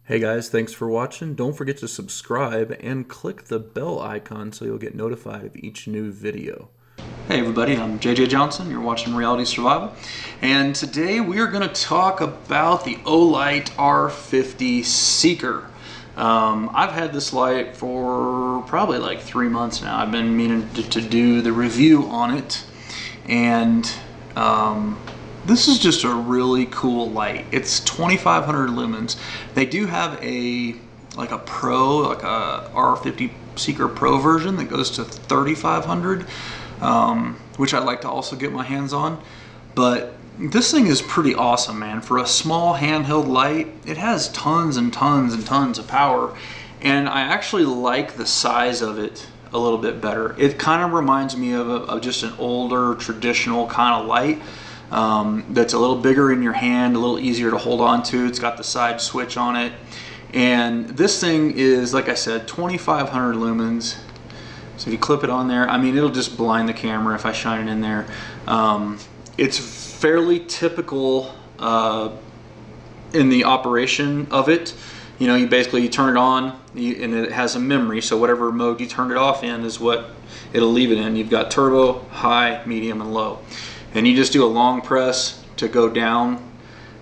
Hey guys, thanks for watching. Don't forget to subscribe and click the bell icon so you'll get notified of each new video. Hey everybody, I'm JJ Johnson. You're watching Reality Survival. And today we are going to talk about the Olight R50 Seeker. I've had this light for probably like 3 months now. I've been meaning to do the review on it. And this is just a really cool light. It's 2,500 lumens. They do have a Pro, like a R50 Seeker Pro version that goes to 3,500, which I'd like to also get my hands on. But this thing is pretty awesome, man. For a small handheld light, it has tons and tons and tons of power. And I actually like the size of it a little bit better. It kind of reminds me of just an older traditional kind of light. That's a little bigger in your hand, a little easier to hold on to. It's got the side switch on it. And this thing is, like I said, 2,500 lumens. So if you clip it on there, I mean, it'll just blind the camera if I shine it in there. It's fairly typical in the operation of it. You know, you turn it on, and it has a memory, so whatever mode you turn it off in is what it'll leave it in. You've got turbo, high, medium, and low. And you just do a long press to go down,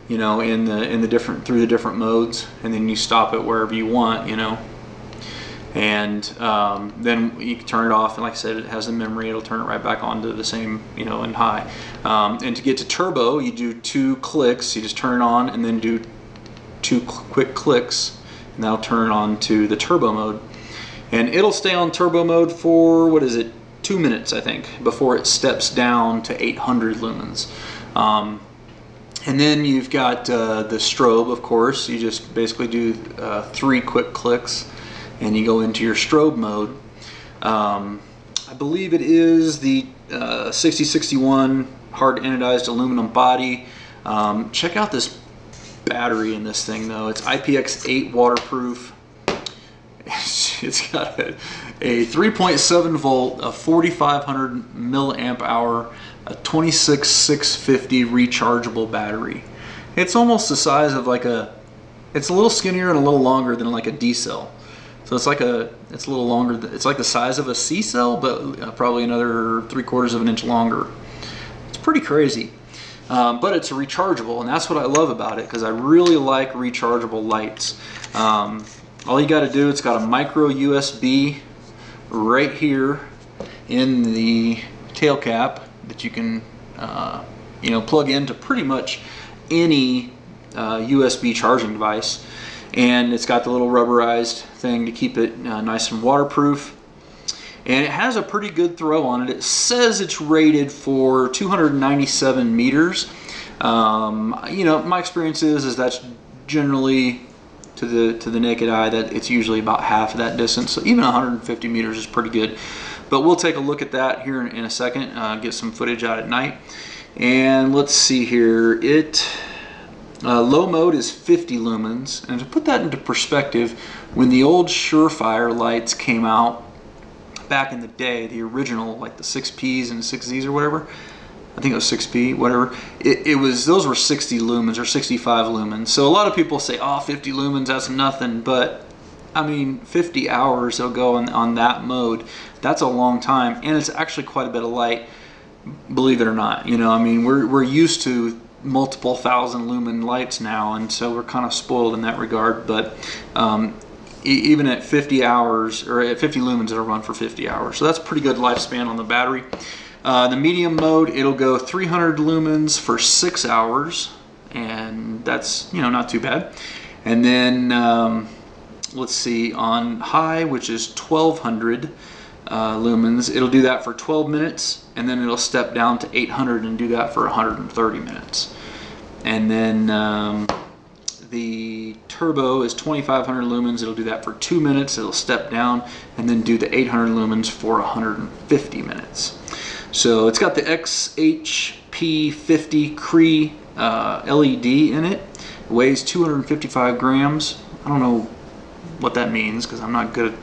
you know, through the different modes, and then you stop it wherever you want, you know. And then you can turn it off, and like I said, it has a memory. It'll turn it right back on to the same, you know, in high. And to get to turbo, you do 2 clicks. You just turn it on, and then do 2 quick clicks, and that'll turn it on to the turbo mode. And it'll stay on turbo mode for, what is it, 2 minutes, I think, before it steps down to 800 lumens. And then you've got the strobe, of course. You just basically do 3 quick clicks, and you go into your strobe mode. I believe it is the 6061 hard anodized aluminum body. Check out this battery in this thing, though. It's IPX8 waterproof. It's got a 3.7 volt, a 4,500 milliamp hour, a 26,650 rechargeable battery. It's almost the size of it's a little skinnier and a little longer than like a D cell. So it's a little longer. It's like the size of a C cell, but probably another 3/4 of an inch longer. It's pretty crazy. But it's rechargeable, and that's what I love about it, because I really like rechargeable lights. All you got to do, it's got a micro USB right here in the tail cap that you can you know, plug into pretty much any USB charging device. And it's got the little rubberized thing to keep it nice and waterproof. And it has a pretty good throw on it. It says it's rated for 297 meters. You know, my experience is that's generally, to the naked eye, that it's usually about half of that distance. So even 150 meters is pretty good. But we'll take a look at that here in a second, get some footage out at night. And let's see here. Low mode is 50 lumens. And to put that into perspective, when the old Surefire lights came out back in the day, the original, like the 6Ps and 6Zs or whatever, I think it was 6P, whatever. Those were 60 lumens or 65 lumens. So a lot of people say, oh, 50 lumens, that's nothing. But I mean, 50 hours they'll go on that mode. That's a long time, and it's actually quite a bit of light, believe it or not. You know, I mean, we're used to multiple thousand lumen lights now, and so we're kind of spoiled in that regard. But even at 50 hours, or at 50 lumens, it'll run for 50 hours. So that's a pretty good lifespan on the battery. The medium mode, it'll go 300 lumens for 6 hours, and that's, you know, not too bad. And then let's see, on high, which is 1200 lumens, it'll do that for 12 minutes, and then it'll step down to 800 and do that for 130 minutes. And then the turbo is 2,500 lumens. It'll do that for 2 minutes. It'll step down and then do the 800 lumens for 150 minutes. So it's got the XHP50 Cree LED in it. It weighs 255 grams. I don't know what that means, because I'm not good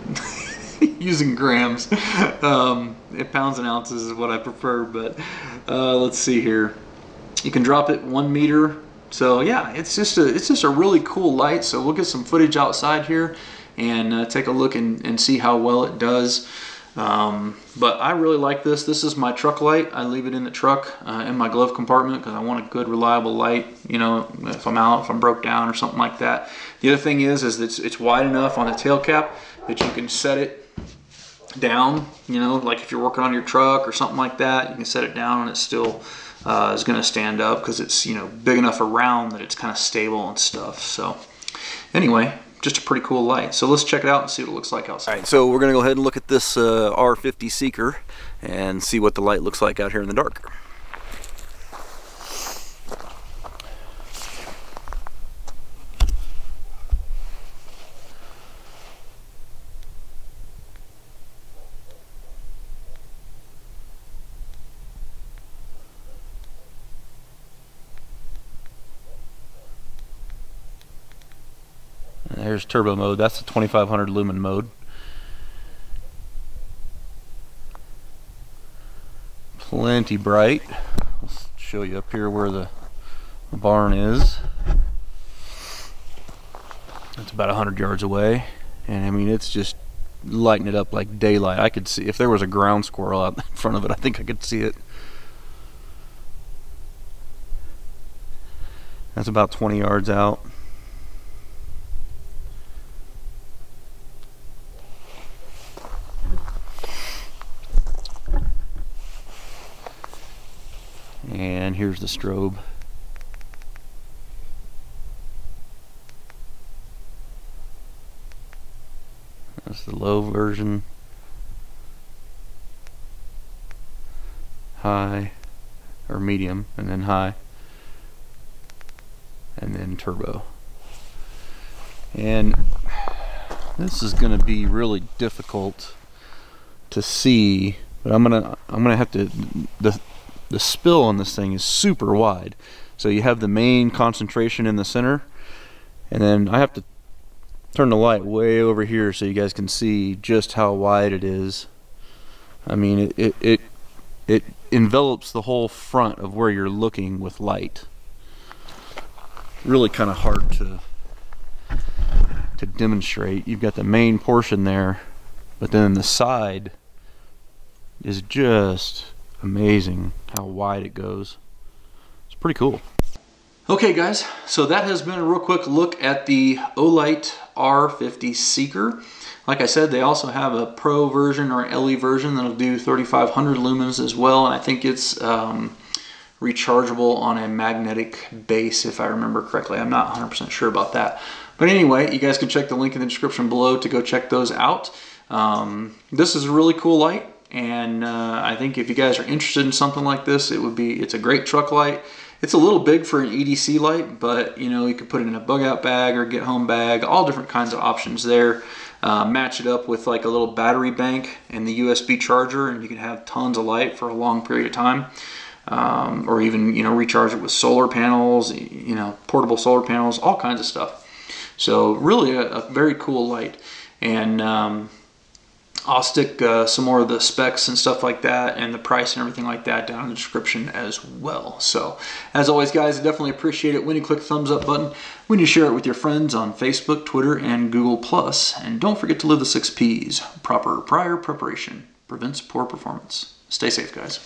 at using grams. Pounds and ounces is what I prefer, but let's see here. You can drop it 1 meter So yeah, it's just a really cool light. So we'll get some footage outside here and take a look and see how well it does. But I really like this. This is my truck light. I leave it in the truck in my glove compartment because I want a good reliable light, you know, if I'm out, if I'm broke down or something like that. The other thing is that it's wide enough on the tail cap that you can set it down, you know, like if you're working on your truck or something like that, you can set it down and it still is going to stand up because it's, you know, big enough around that it's kind of stable and stuff. So anyway, just a pretty cool light. So let's check it out and see what it looks like outside. All right, so we're going to go ahead and look at this R50 Seeker and see what the light looks like out here in the dark. There's turbo mode. That's the 2500 lumen mode. Plenty bright. Let's show you up here where the barn is. It's about 100 yards away, and I mean it's just lighting it up like daylight. I could see if there was a ground squirrel out in front of it. I think I could see it. That's about 20 yards out. And here's the strobe. That's the low version. High, or medium, and then high. And then turbo. And this is going to be really difficult to see, but I'm gonna have to, the spill on this thing is super wide. So you have the main concentration in the center, and then I have to turn the light way over here so you guys can see just how wide it is. I mean, it envelops the whole front of where you're looking with light. Really kind of hard to demonstrate. You've got the main portion there, but then the side is just amazing how wide it goes. It's pretty cool. Okay guys, so that has been a real quick look at the Olight R50 Seeker. Like I said, they also have a Pro version or LE version that'll do 3500 lumens as well, and I think it's rechargeable on a magnetic base if I remember correctly. I'm not 100% sure about that. But anyway, you guys can check the link in the description below to go check those out. This is a really cool light. And I think if you guys are interested in something like this, it's a great truck light. It's a little big for an EDC light, but you know, you could put it in a bug out bag or get home bag, all different kinds of options there. Match it up with like a little battery bank and the USB charger, and you can have tons of light for a long period of time. Or even, you know, recharge it with solar panels, you know, portable solar panels, all kinds of stuff. So really a very cool light. And I'll stick some more of the specs and stuff like that and the price and everything like that down in the description as well. So as always guys, I definitely appreciate it when you click the thumbs up button, when you share it with your friends on Facebook, Twitter, and Google+. And don't forget to live the 6 Ps. Proper prior preparation prevents poor performance. Stay safe guys.